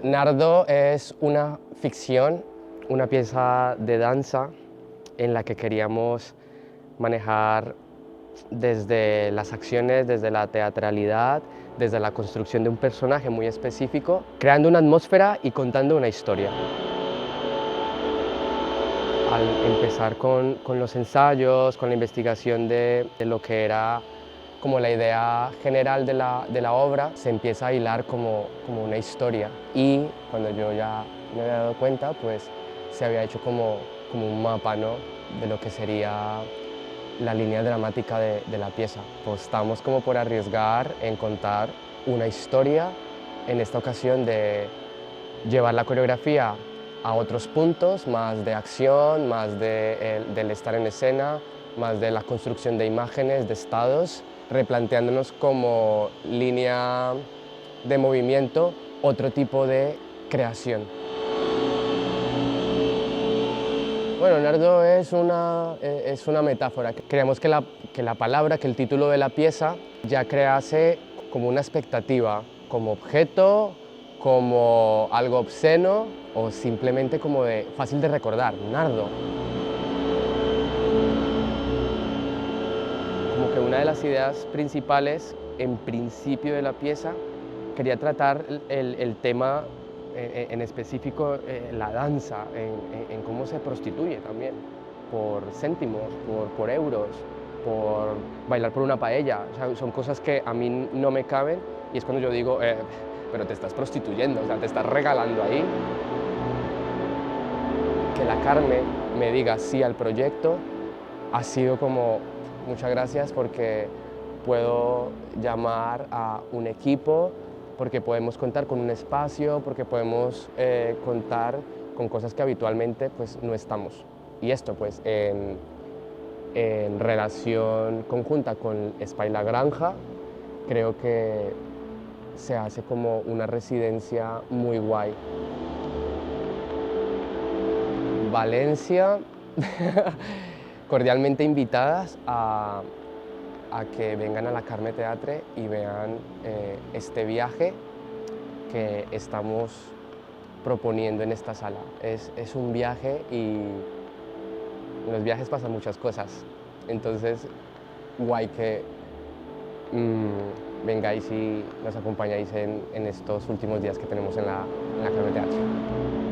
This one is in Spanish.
Nardo es una ficción, una pieza de danza en la que queríamos manejar desde las acciones, desde la teatralidad, desde la construcción de un personaje muy específico, creando una atmósfera y contando una historia. Al empezar con los ensayos, con la investigación de lo que era como la idea general de la obra, se empieza a hilar como una historia. Y cuando yo ya me había dado cuenta, pues se había hecho como un mapa, ¿no?, de lo que sería la línea dramática de la pieza. Apostamos como por arriesgar en contar una historia, en esta ocasión de llevar la coreografía a otros puntos, más de acción, más del estar en escena, más de la construcción de imágenes, de estados, replanteándonos como línea de movimiento otro tipo de creación. Bueno, Nardo es una metáfora. Creemos que la palabra, que el título de la pieza ya crease como una expectativa, como objeto, como algo obsceno o simplemente como de fácil de recordar, Nardo. Como que una de las ideas principales, en principio de la pieza, quería tratar el tema en específico, la danza, en cómo se prostituye también, por céntimos, por euros, por bailar por una paella. O sea, son cosas que a mí no me caben y es cuando yo digo, pero te estás prostituyendo, o sea, te estás regalando ahí. Que la Carme me diga sí al proyecto ha sido como muchas gracias, porque puedo llamar a un equipo, porque podemos contar con un espacio, porque podemos contar con cosas que habitualmente pues no estamos. Y esto pues en relación conjunta con Espai La Granja, creo que se hace como una residencia muy guay. Valencia, cordialmente invitadas a que vengan a la Carme Teatre y vean este viaje que estamos proponiendo en esta sala. Es un viaje y en los viajes pasan muchas cosas. Entonces, guay que vengáis y nos acompañáis en estos últimos días que tenemos en la Carme Teatre.